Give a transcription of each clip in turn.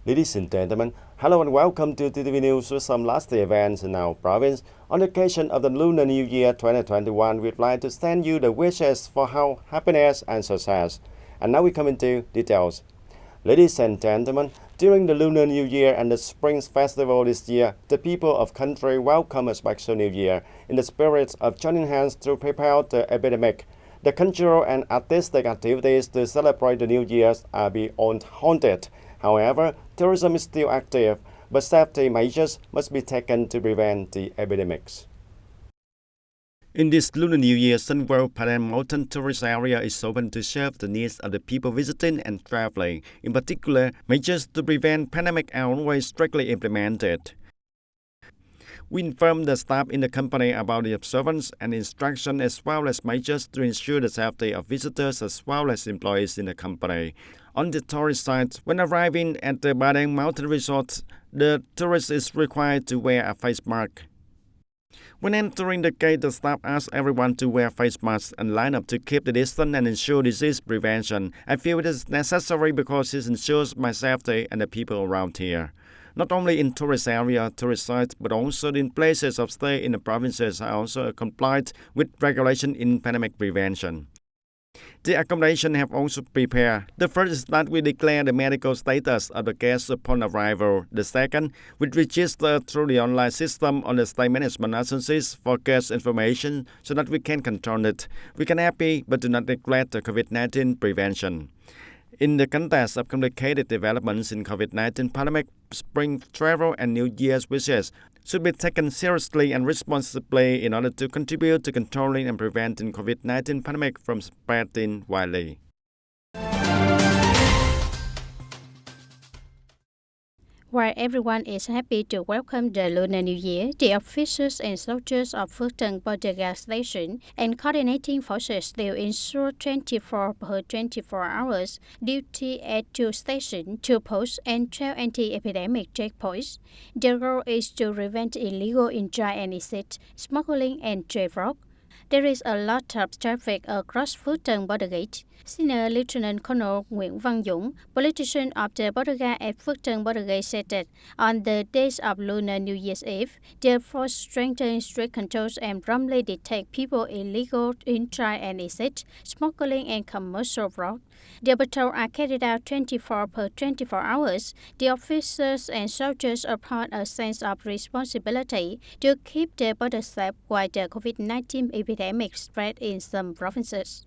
Ladies and gentlemen, hello and welcome to TTV News with some last day events in our province. On the occasion of the Lunar New Year 2021, we'd like to send you the wishes for health, happiness and success. And now we come into details. Ladies and gentlemen, during the Lunar New Year and the Spring Festival this year, the people of country welcome a special New Year in the spirit of joining hands to prepare the epidemic. The cultural and artistic activities to celebrate the New Year are beyond haunted. However, tourism is still active, but safety measures must be taken to prevent the epidemics. In this Lunar New Year, Sunworld Padang Mountain tourist area is open to serve the needs of the people visiting and traveling. In particular, measures to prevent pandemic are always strictly implemented. We inform the staff in the company about the observance and instruction as well as measures to ensure the safety of visitors as well as employees in the company. On the tourist sites, when arriving at the Padang Mountain Resort, the tourist is required to wear a face mask. When entering the gate, the staff asks everyone to wear face masks and line up to keep the distance and ensure disease prevention. I feel it is necessary because it ensures my safety and the people around here. Not only in tourist area, tourist sites, but also in places of stay in the provinces are also complied with regulation in pandemic prevention. The accommodation have also prepared. The first is that we declare the medical status of the guests upon arrival. The second, we register through the online system on the state management agencies for guest information so that we can control it. We can happy but do not neglect the COVID-19 prevention. In the context of complicated developments in COVID-19 pandemic, spring travel and New Year's wishes should be taken seriously and responsibly in order to contribute to controlling and preventing COVID-19 pandemic from spreading widely. While everyone is happy to welcome the Lunar New Year, the officers and soldiers of Phuoc border gas station and coordinating forces still ensure 24 per 24 hours duty at 2 stations, 2 posts and 12 anti-epidemic checkpoints. The goal is to prevent illegal entry and exit, smuggling and trade fraud. There is a lot of traffic across Phuoc border gate. Senior Lieutenant Colonel Quang Khai, politician of the border gate at Phuoc border gate, said that on the days of Lunar New Year's Eve, the force strengthens strict controls and promptly detect people illegal entry and exit, smuggling and commercial fraud. The patrols are carried out 24 per 24 hours. The officers and soldiers uphold a sense of responsibility to keep the border safe while the COVID-19 epidemic spread in some provinces.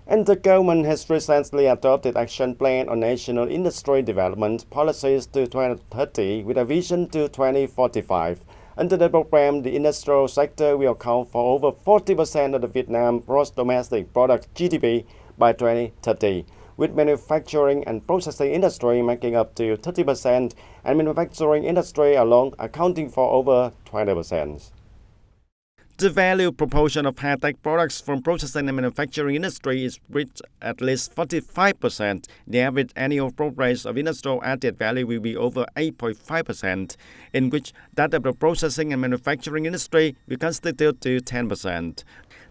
And the government has recently adopted action plan on national industry development policies to 2030 with a vision to 2045. Under the program, the industrial sector will account for over 40% of the Vietnam gross domestic product GDP by 2030, with manufacturing and processing industry making up to 30% and manufacturing industry alone accounting for over 20%. The value proportion of high-tech products from processing and manufacturing industry is reached at least 45%. The average annual growth rate of industrial added value will be over 8.5%, in which that of the processing and manufacturing industry will constitute to 10%.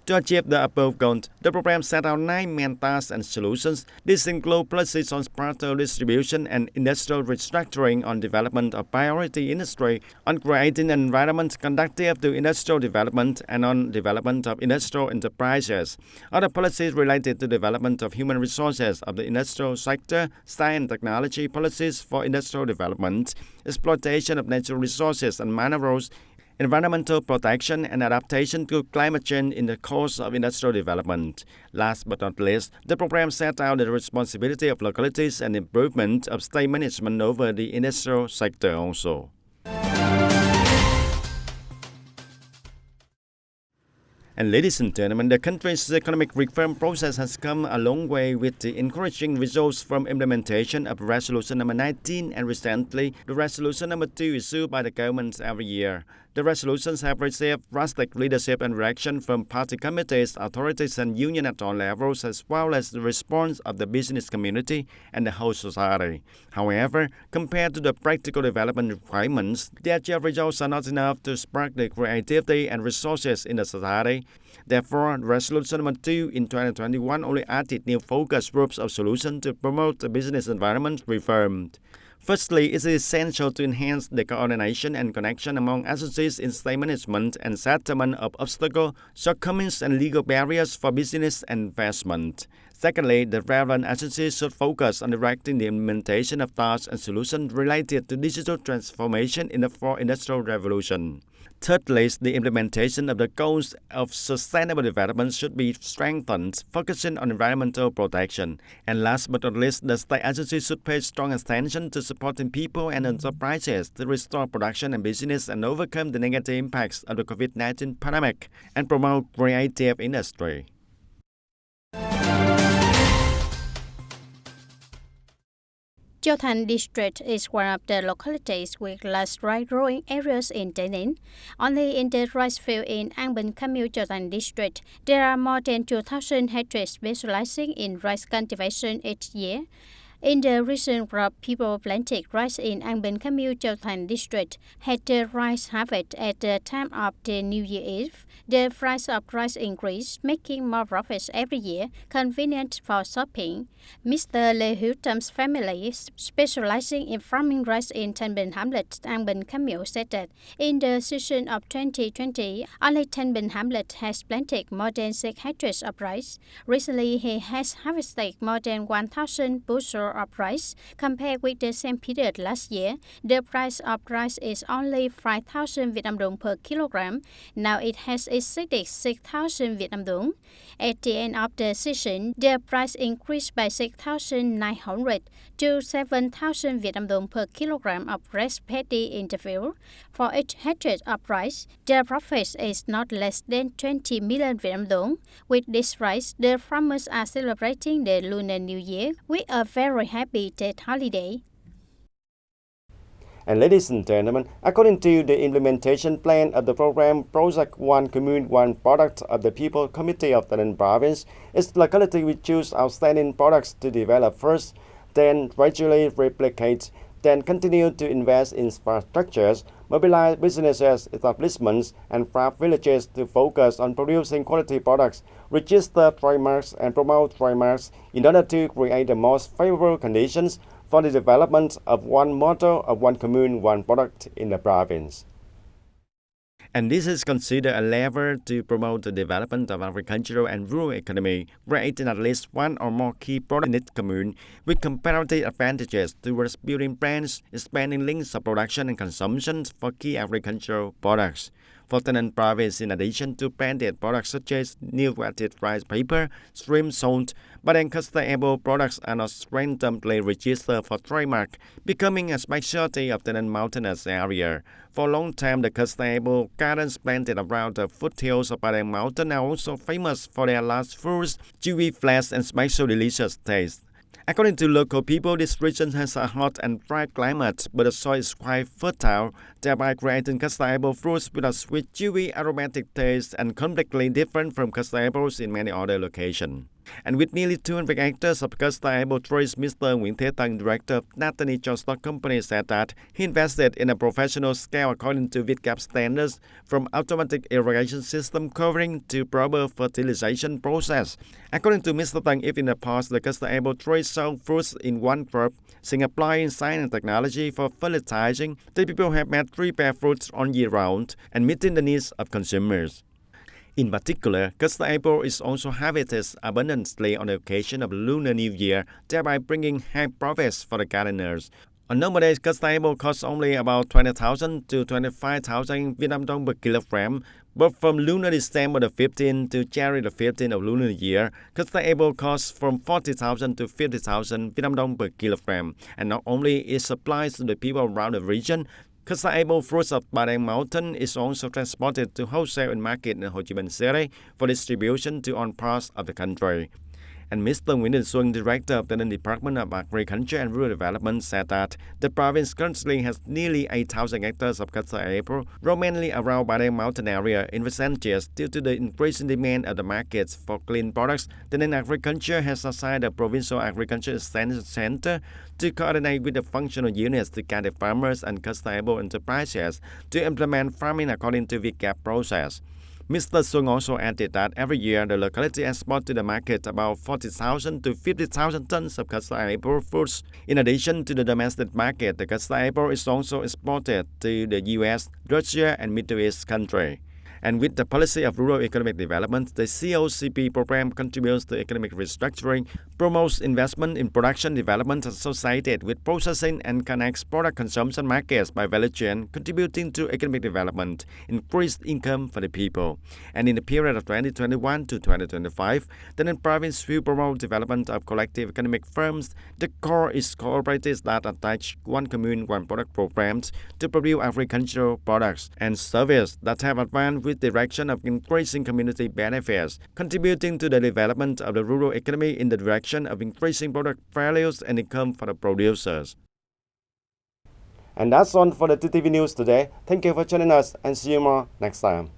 To achieve the above goal, the program set out 9 main tasks and solutions. These include policies on smarter distribution and industrial restructuring, on development of priority industry, on creating an environment conducive to industrial development, and on development of industrial enterprises. Other policies related to development of human resources of the industrial sector, science and technology policies for industrial development, exploitation of natural resources and minerals, environmental protection and adaptation to climate change in the course of industrial development. Last but not least, the program set out the responsibility of localities and improvement of state management over the industrial sector also. And ladies and gentlemen, the country's economic reform process has come a long way with the encouraging results from implementation of Resolution number 19 and recently the Resolution number 2 issued by the government every year. The resolutions have received drastic leadership and reaction from party committees, authorities and unions at all levels, as well as the response of the business community and the whole society. However, compared to the practical development requirements, the achieved results are not enough to spark the creativity and resources in the society. Therefore, Resolution number 2 in 2021 only added new focus groups of solutions to promote the business environment reform. Firstly, it is essential to enhance the coordination and connection among agencies in state management and settlement of obstacles, shortcomings, and legal barriers for business and investment. Secondly, the relevant agencies should focus on directing the implementation of tasks and solutions related to digital transformation in the fourth industrial revolution. Thirdly, the implementation of the goals of sustainable development should be strengthened, focusing on environmental protection. And last but not least, the state agencies should pay strong attention to supporting people and enterprises to restore production and business and overcome the negative impacts of the COVID-19 pandemic and promote creative industry. Châu Thành district is one of the localities with large rice growing areas in TayNin. Only in the rice field in Thanh Binh commune Châu Thành district, there are more than 2,000 hectares specializing in rice cultivation each year. In the recent crop, people planted rice in Thanh Binh commune Châu Thành district had the rice harvest at the time of the New Year Eve. The price of rice increased, making more profits every year, convenient for shopping. Mr. Lê Hiếu Tâm,'s family, specializing in farming rice in Thanh Binh hamlet, Thanh Binh commune, said that in the season of 2020, only Thanh Binh hamlet has planted more than 6 hectares of rice. Recently, he has harvested more than 1,000 bushels of rice. Compared with the same period last year, the price of rice is only 5,000 Vietnam dong per kilogram. Now it has exceeded 6,000 Vietnam dong. At the end of the season, the price increased by 6,900 to 7,000 Vietnam dong per kilogram of rice paddy in the field. For each hectare of rice, the profit is not less than 20 million Vietnam dong. With this rice, the farmers are celebrating the Lunar New Year with a very happy Tết holiday. And ladies and gentlemen, according to the implementation plan of the program Project One Commune, One Product of the People Committee of TayNin Province, its locality will choose outstanding products to develop first, then gradually replicate, then continue to invest in infrastructures, mobilize businesses, establishments, and craft villages to focus on producing quality products, register trademarks, and promote trademarks in order to create the most favorable conditions for the development of one model of one commune, one product in the province. And this is considered a lever to promote the development of agricultural and rural economy, creating at least one or more key products in each commune with comparative advantages towards building brands, expanding links of production and consumption for key agricultural products. For TayNin Province, in addition to branded products such as new wetted rice paper, shrimp, salt, but then customizable products are not randomly registered for trademark, becoming a specialty of TayNin mountainous area. For a long time, the customizable gardens planted around the foothills of Padang Mountain are also famous for their large fruits, chewy flesh, and special delicious taste. According to local people, this region has a hot and dry climate, but the soil is quite fertile, thereby creating customizable fruits with a sweet, chewy, aromatic taste and completely different from customizables in many other locations. And with nearly 200 hectares of customizable trees, Mr. Nguyễn Thế Tân, director of Natani Stock Company, said that he invested in a professional scale according to VITGAP standards, from automatic irrigation system covering to proper fertilization process. According to Mr. Tân, if in the past the customizable trees sow fruits in one crop, since applying science and technology for fertilizing, the people have made 3 pair fruits on year round and meeting the needs of consumers. In particular, custard apple is also harvested abundantly on the occasion of Lunar New Year, thereby bringing high profits for the gardeners. On normal days, custard apple costs only about 20,000 to 25,000 Vietnam dong per kilogram, but from Lunar December the 15th to January the 15th of Lunar Year, custard apple costs from 40,000 to 50,000 Vietnam dong per kilogram, and not only is supplied to the people around the region, customizable fruits of Padang Mountain is also transported to wholesale and market in Ho Chi Minh City for distribution to all parts of the country. And Mr. Nguyễn Xuân, Director of the Department of Agriculture and Rural Development, said that the province currently has nearly 8,000 hectares of cassava, mainly around Padang Mountain area in recent years due to the increasing demand of the markets for clean products. The agriculture has assigned a provincial agriculture extension center to coordinate with the functional units to guide the farmers and cassava enterprises to implement farming according to the VCAP process. Mr. Xuân also added that every year the locality exports to the market about 40,000 to 50,000 tons of cassava fruits. In addition to the domestic market, the cassava is also exported to the US, Russia, and Middle East countries. And with the policy of rural economic development, the COCP program contributes to economic restructuring, promotes investment in production development associated with processing, and connects product consumption markets by value chain, contributing to economic development, increased income for the people. And in the period of 2021 to 2025, the province will promote development of collective economic firms. The core is cooperatives that attach one commune, one product programs to produce agricultural products and services that have advanced with direction of increasing community benefits, contributing to the development of the rural economy in the direction of increasing product values and income for the producers. And that's all for the TTV News today. Thank you for joining us and see you more next time.